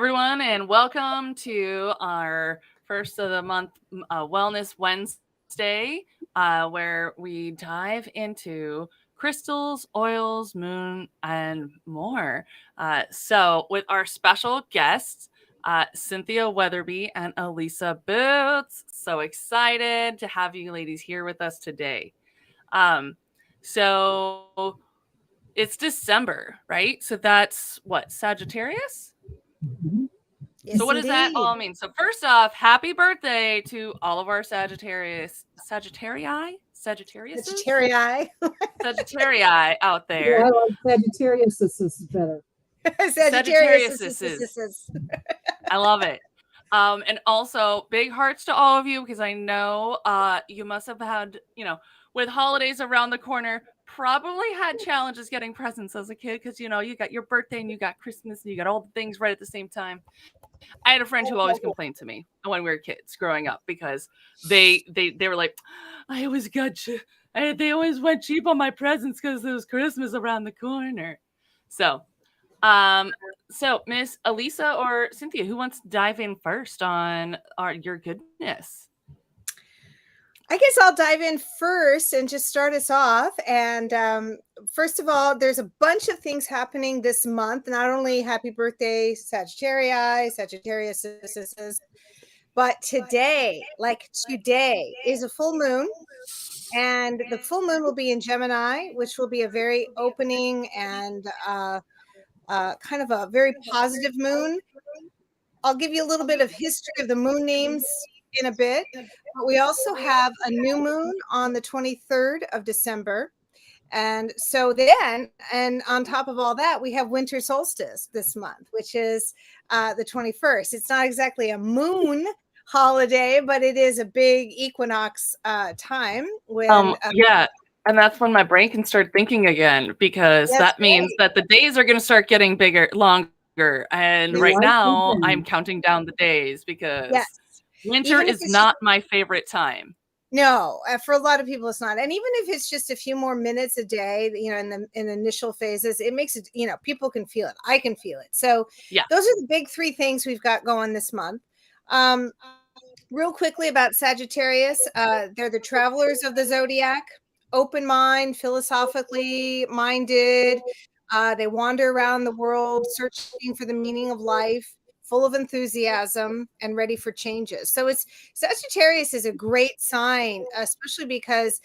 everyone, and welcome to our first of the month Wellness Wednesday, where we dive into crystals, oils, moon, and more. With our special guests, Cynthia Weatherbie and Elisa Boots. So excited to have you ladies here with us today. Um, so it's December, right? So that's what, Sagittarius? Yes, So what does that indeed. all mean? So first off, happy birthday to all of our Sagittarii out Yeah, there. I like Sagittarius. This is better. Sagittarius. Sagittariuses. I love it. And also big hearts to all of you, because I know you must have had, with holidays around the corner, probably had challenges getting presents as a kid, because you got your birthday and you got Christmas and you got all the things right at the same time. I had a friend who always complained to me when we were kids growing up, because they were like, I always got they always went cheap on my presents because it was Christmas around the corner. So so Miss Elisa or Cynthia, who wants to dive in first on your goodness? I guess I'll dive in first and just start us off. And first of all, there's a bunch of things happening this month. Not only happy birthday, Sagittarius, but today is a full moon. And the full moon will be in Gemini, which will be a very opening and kind of a very positive moon. I'll give you a little bit of history of the moon names in a bit. But we also have a new moon on the 23rd of December. And so then, and on top of all that, we have winter solstice this month, which is the 21st. It's not exactly a moon holiday, but it is a big equinox time when yeah, and that's when my brain can start thinking again, because that means that the days are going to start getting longer, and right now I'm counting down the days, because winter is not my favorite time. No, for a lot of people it's not. And even if it's just a few more minutes a day, in the initial phases, it makes it, people can feel it. I can feel it. So yeah, those are the big three things we've got going this month. Real quickly about Sagittarius, they're the travelers of the zodiac, open mind, philosophically minded. They wander around the world searching for the meaning of life, full of enthusiasm and ready for changes. So Sagittarius is a great sign, especially because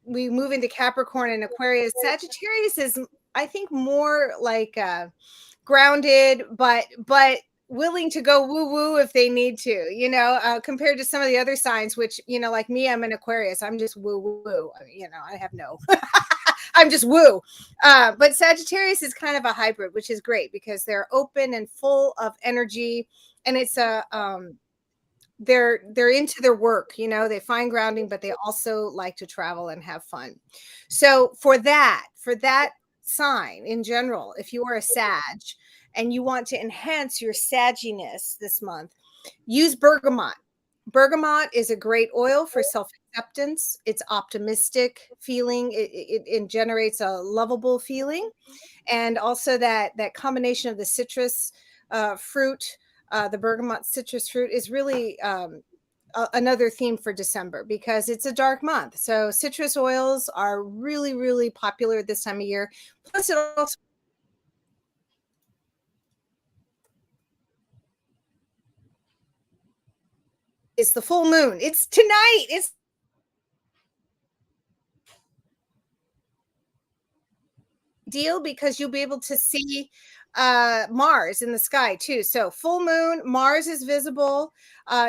we move into Capricorn and Aquarius. Sagittarius is, I think, more like grounded, but willing to go woo woo if they need to, compared to some of the other signs, which, like me, I'm an Aquarius. I'm just woo woo. I have no, I'm just woo. But Sagittarius is kind of a hybrid, which is great because they're open and full of energy. And it's they're into their work, they find grounding, but they also like to travel and have fun. So for that sign in general, if you are a Sag and you want to enhance your sagginess this month, use bergamot. Bergamot is a great oil for self-acceptance. It's optimistic feeling. It generates a lovable feeling. And also that combination of the citrus fruit, the bergamot citrus fruit is really another theme for December because it's a dark month. So citrus oils are really, really popular this time of year. Plus it also it's the full moon. It's tonight. It's deal because you'll be able to see Mars in the sky too. So full moon, Mars is visible.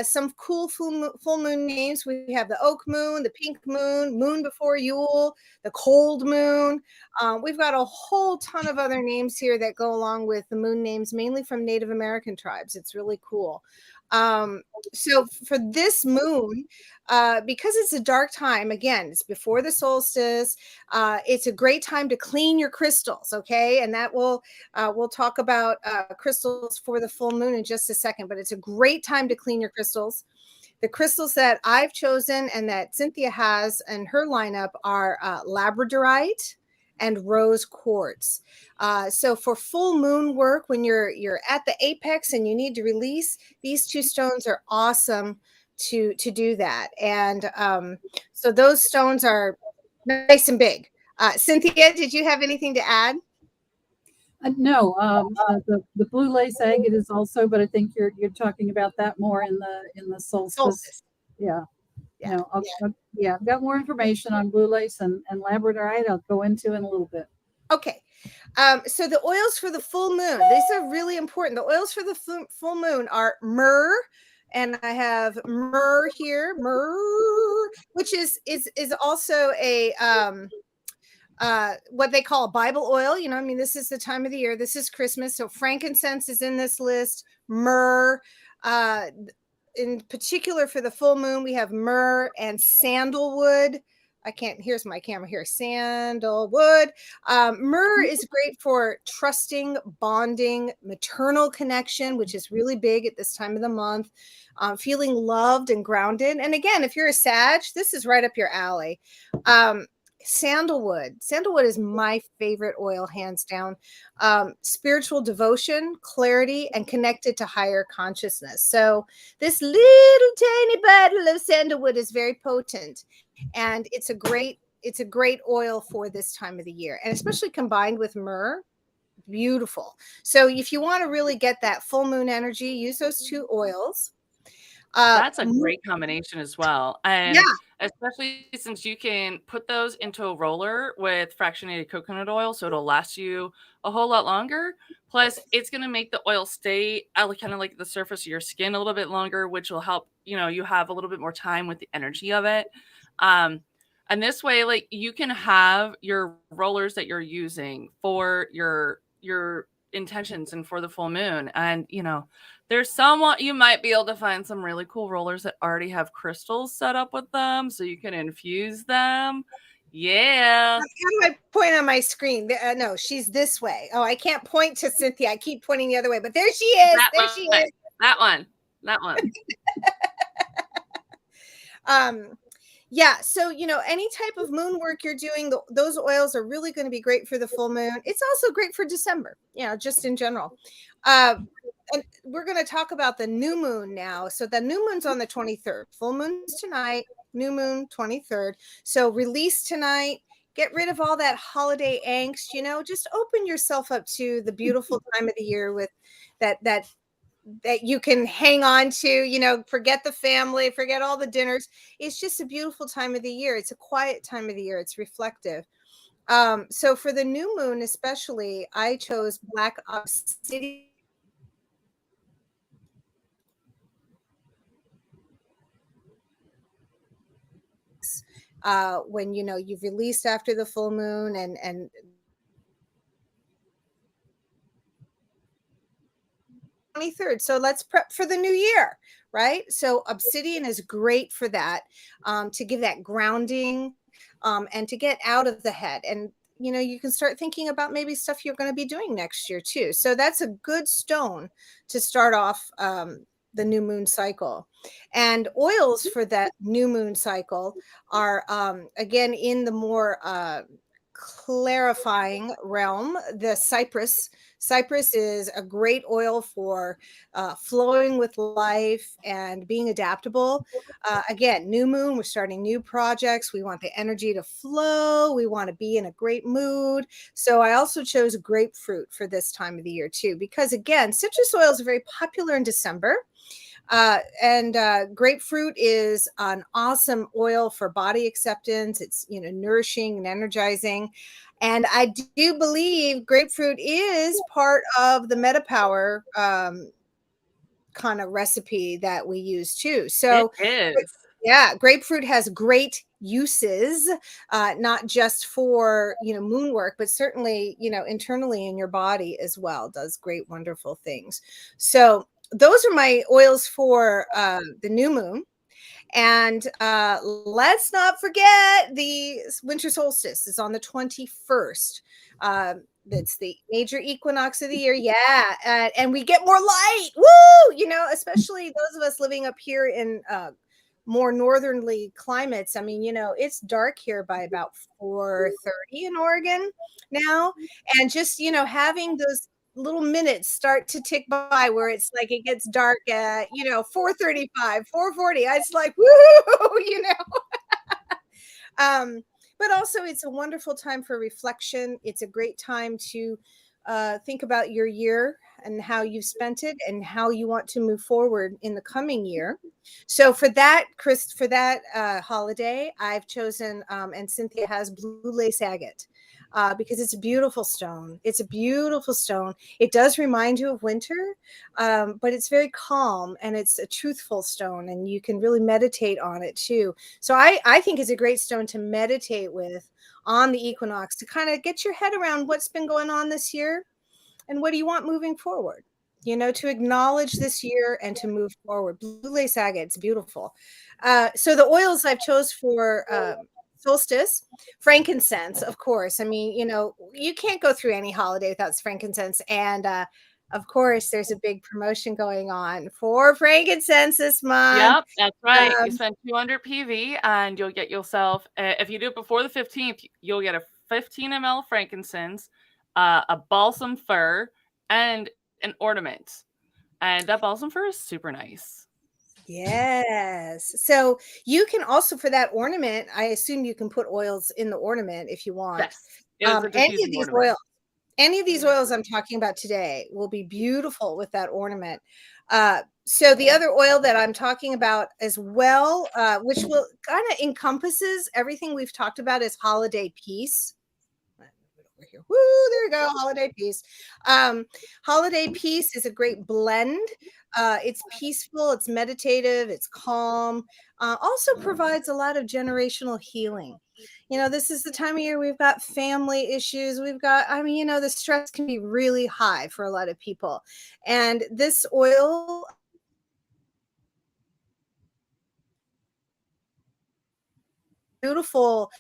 Some cool full moon names. We have the oak moon, the pink moon, moon before Yule, the cold moon. We've got a whole ton of other names here that go along with the moon names, mainly from Native American tribes. It's really cool. So for this moon, because it's a dark time, again, it's before the solstice, it's a great time to clean your crystals. Okay. And that we'll talk about crystals for the full moon in just a second, but it's a great time to clean your crystals. The crystals that I've chosen and that Cynthia has in her lineup are labradorite and rose quartz. So for full moon work, when you're at the apex and you need to release, these two stones are awesome to do that. And so those stones are nice and big. Cynthia, did you have anything to add? No, the blue lace agate is also, but I think you're talking about that more in the solstice. Solstice. Yeah. Yeah. No, yeah, I've got more information on blue lace and labradorite. I'll go into in a little bit. Okay. So the oils for the full moon, these are really important. The oils for the full moon are myrrh, and I have myrrh here, myrrh, which is also a what they call a Bible oil. You know, I mean, this is the time of the year. This is Christmas, so frankincense is in this list. Myrrh, in particular for the full moon, we have myrrh and sandalwood. I can't, here's my camera here, sandalwood. Myrrh is great for trusting, bonding, maternal connection, which is really big at this time of the month, feeling loved and grounded. And again, if you're a Sag, this is right up your alley. Sandalwood is my favorite oil, hands down. Spiritual devotion, clarity, and connected to higher consciousness. So this little tiny bottle of sandalwood is very potent, and it's a great oil for this time of the year, and especially combined with myrrh, beautiful. So if you want to really get that full moon energy, use those two oils. That's a great combination as well. And yeah, especially since you can put those into a roller with fractionated coconut oil, so it'll last you a whole lot longer. Plus, it's going to make the oil stay kind of like the surface of your skin a little bit longer, which will help, you have a little bit more time with the energy of it. And this way, like, you can have your rollers that you're using for your intentions and for the full moon. And, there's somewhat, you might be able to find some really cool rollers that already have crystals set up with them so you can infuse them. Yeah. how do I point on my screen? No, she's this way. Oh, I can't point to Cynthia. I keep pointing the other way, but there she is. There she is. That one. Yeah, so any type of moon work you're doing, those oils are really going to be great for the full moon. It's also great for December, just in general. And we're going to talk about the new moon now. So the new moon's on the 23rd. Full moon's tonight, new moon 23rd. So release tonight. Get rid of all that holiday angst, just open yourself up to the beautiful time of the year with that you can hang on to, forget the family, forget all the dinners. It's just a beautiful time of the year. It's a quiet time of the year. It's reflective. So for the new moon, especially, I chose black obsidian. When you've released after the full moon and 23rd. So let's prep for the new year, right? So obsidian is great for that, to give that grounding, and to get out of the head. And you can start thinking about maybe stuff you're going to be doing next year too. So that's a good stone to start off the new moon cycle. And oils for that new moon cycle are, again, in the more clarifying realm. The cypress is a great oil for flowing with life and being adaptable. Again, new moon, we're starting new projects. We want the energy to flow. We want to be in a great mood. So I also chose grapefruit for this time of the year too, because again, citrus oils are very popular in December. And grapefruit is an awesome oil for body acceptance. It's nourishing and energizing, and I do believe grapefruit is part of the MetaPower kind of recipe that we use too. So it is. Yeah, grapefruit has great uses, not just for moon work, but certainly internally in your body as well. Does great, wonderful things. So those are my oils for the new moon. And let's not forget the winter solstice is on the 21st. That's the major equinox of the year. Yeah. And we get more light. Woo! Especially those of us living up here in more northernly climates, I mean, it's dark here by about 4:30 in Oregon now. And just, having those little minutes start to tick by where it's like it gets dark at, 4:35, 4:40. I was like, woo, um, but also it's a wonderful time for reflection. It's a great time to think about your year and how you've spent it and how you want to move forward in the coming year. So for that, Chris, for that holiday, I've chosen, and Cynthia has, blue lace agate. Because it's a beautiful stone. It's a beautiful stone. It does remind you of winter, but it's very calm and it's a truthful stone, and you can really meditate on it too. So I think it's a great stone to meditate with on the equinox, to kind of get your head around what's been going on this year and what do you want moving forward, to acknowledge this year and to move forward. Blue lace agate, it's beautiful. So the oils I've chose for solstice, frankincense, of course. I mean, you can't go through any holiday without frankincense. And of course, there's a big promotion going on for frankincense this month. Yep, that's right. You spend 200 PV and you'll get yourself, if you do it before the 15th, you'll get a 15 ml frankincense, a balsam fir, and an ornament. And that balsam fir is super nice. Yes. So you can also, for that ornament, I assume you can put oils in the ornament if you want. Yes. It is a Any of diffusing these ornament. oils, any of these oils I'm talking about today will be beautiful with that ornament. So the other oil that I'm talking about as well, which will kind of encompasses everything we've talked about, is holiday peace. Here. Woo, there we go. Holiday peace. Holiday peace is a great blend. It's peaceful, it's meditative, it's calm. Also provides a lot of generational healing. This is the time of year we've got family issues. We've got, the stress can be really high for a lot of people. And this oil, beautiful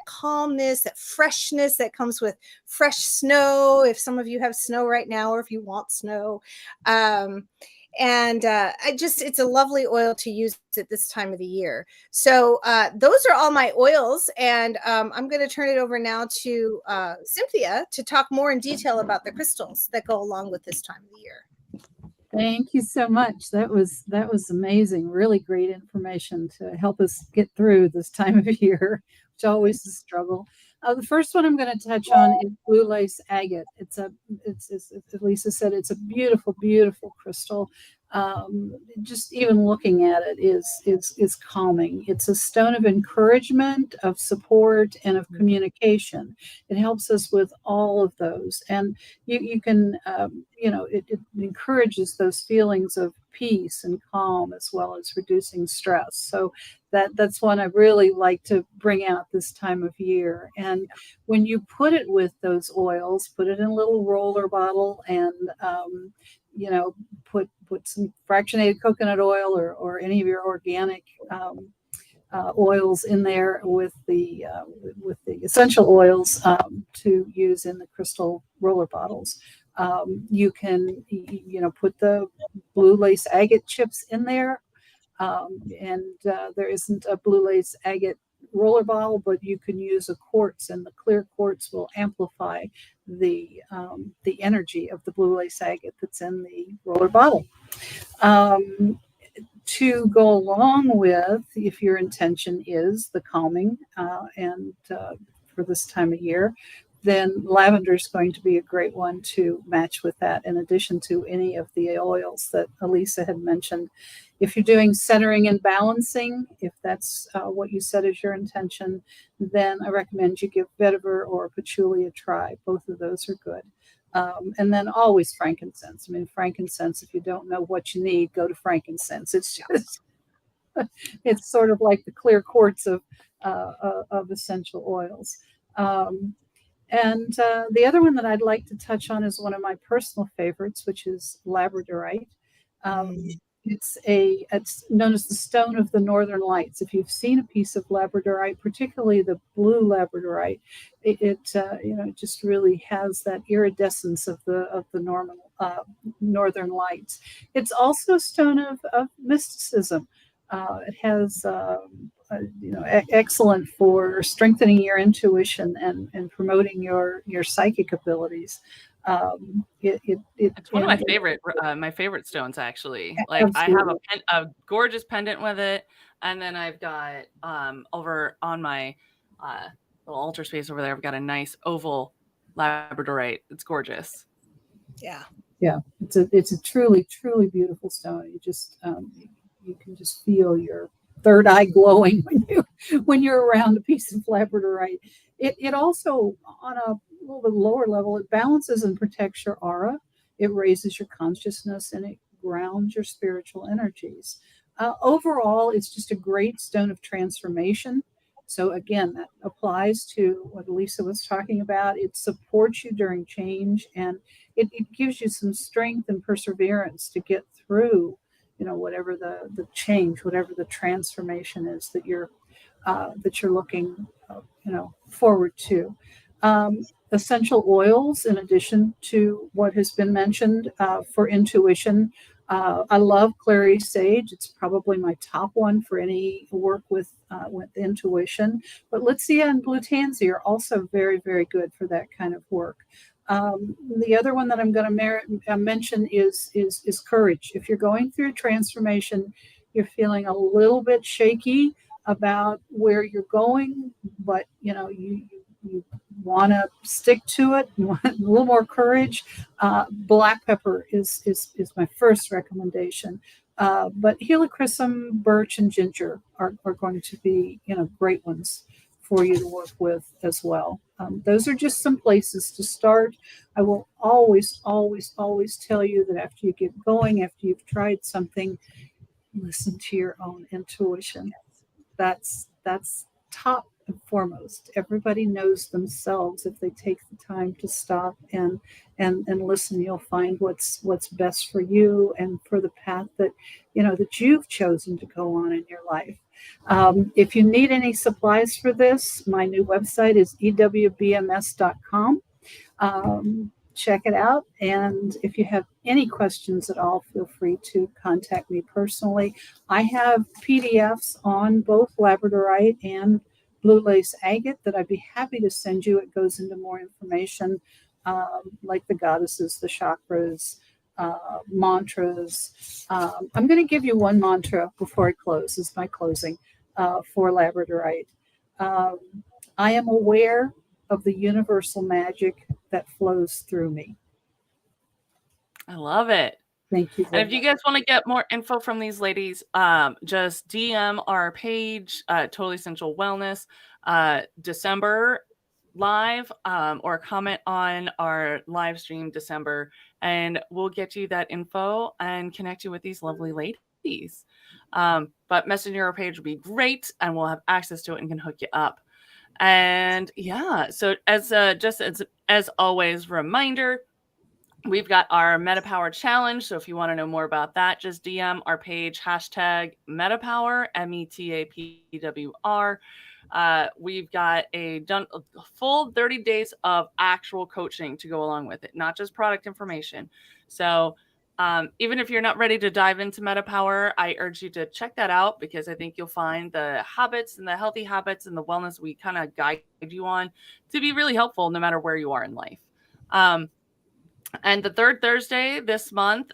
calmness, that freshness that comes with fresh snow, if some of you have snow right now or if you want snow. And it's a lovely oil to use at this time of the year. So those are all my oils, and I'm going to turn it over now to Cynthia to talk more in detail about the crystals that go along with this time of the year. Thank you so much. That was amazing. Really great information to help us get through this time of year, which always is a struggle. The first one I'm going to touch on is blue lace agate. It's as Lisa said, it's a beautiful, beautiful crystal. Just even looking at it is calming. It's a stone of encouragement, of support, and of communication. It helps us with all of those, and you can it encourages those feelings of peace and calm, as well as reducing stress. So that's one I really like to bring out this time of year. And when you put it with those oils, put it in a little roller bottle, and put some fractionated coconut oil or any of your organic oils in there with the essential oils to use in the crystal roller bottles. You can put the blue lace agate chips in there, and there isn't a blue lace agate roller bottle, but you can use a quartz, and the clear quartz will amplify the energy of the blue lace agate that's in the roller bottle. To go along with, if your intention is the calming and for this time of year, then lavender is going to be a great one to match with that, in addition to any of the oils that Elisa had mentioned. If you're doing centering and balancing, if that's what you set as your intention, then I recommend you give vetiver or patchouli a try. Both of those are good. And then always frankincense. I mean, frankincense, if you don't know what you need, go to frankincense. It's just, it's sort of like the clear quartz of essential oils. And the other one that I'd like to touch on is one of my personal favorites, which is labradorite. It's known as the stone of the northern lights. If you've seen a piece of labradorite, particularly the blue labradorite, it just really has that iridescence of the northern lights. It's also a stone of mysticism. It has excellent for strengthening your intuition and promoting your psychic abilities. It's one of my favorite stones, actually. Like, I have a gorgeous pendant with it, and then I've got over on my little altar space over there, I've got a nice oval labradorite. It's gorgeous. Yeah. It's a truly beautiful stone. You just you can just feel your third eye glowing when you're around a piece of labradorite. It also, on a little bit lower level, it balances and protects your aura. It raises your consciousness and it grounds your spiritual energies. Overall, it's just a great stone of transformation. So again, that applies to what Elisa was talking about. It supports you during change, and it gives you some strength and perseverance to get through, whatever the change, whatever the transformation is that you're looking, forward to. Essential oils, in addition to what has been mentioned, for intuition. I love clary sage. It's probably my top one for any work with intuition. But Litsea and blue tansy are also very, very good for that kind of work. The other one that I'm going to mention is courage. If you're going through a transformation, you're feeling a little bit shaky about where you're going, but you want to stick to it. You want a little more courage. Black pepper is my first recommendation. But helichrysum, birch, and ginger are going to be great ones for you to work with as well. Those are just some places to start. I will always, always, always tell you that after you get going, after you've tried something, listen to your own intuition. That's top and foremost. Everybody knows themselves. If they take the time to stop and listen, you'll find what's best for you and for the path that that you've chosen to go on in your life. If you need any supplies for this, my new website is ewbms.com. Check it out. And if you have any questions at all, feel free to contact me personally. I have PDFs on both labradorite and blue lace agate that I'd be happy to send you. It goes into more information, like the goddesses, the chakras, mantras. I'm going to give you one mantra before I close. This is my closing for labradorite. I am aware of the universal magic that flows through me. I love it. Thank you. And if you guys want to get more info from these ladies, just DM our page, Totally Essential Wellness, December live, or comment on our live stream December, and we'll get you that info and connect you with these lovely ladies. But messaging our page would be great, and we'll have access to it and can hook you up. And yeah, so as always, reminder, we've got our MetaPower challenge. So if you want to know more about that, just DM our page, #MetaPower, METAPWR. We've got a full 30 days of actual coaching to go along with it, not just product information. So even if you're not ready to dive into MetaPower, I urge you to check that out, because I think you'll find the habits and the healthy habits and the wellness we kind of guide you on to be really helpful no matter where you are in life. And the third Thursday this month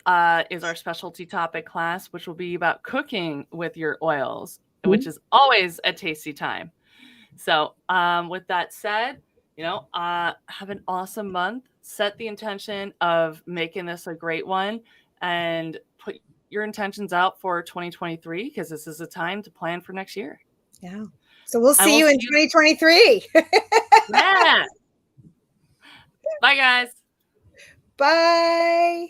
is our specialty topic class, which will be about cooking with your oils, which is always a tasty time. So with that said, have an awesome month. Set the intention of making this a great one, and put your intentions out for 2023, because this is a time to plan for next year. Yeah. So we'll see you in 2023. Yeah. Bye, guys. Bye.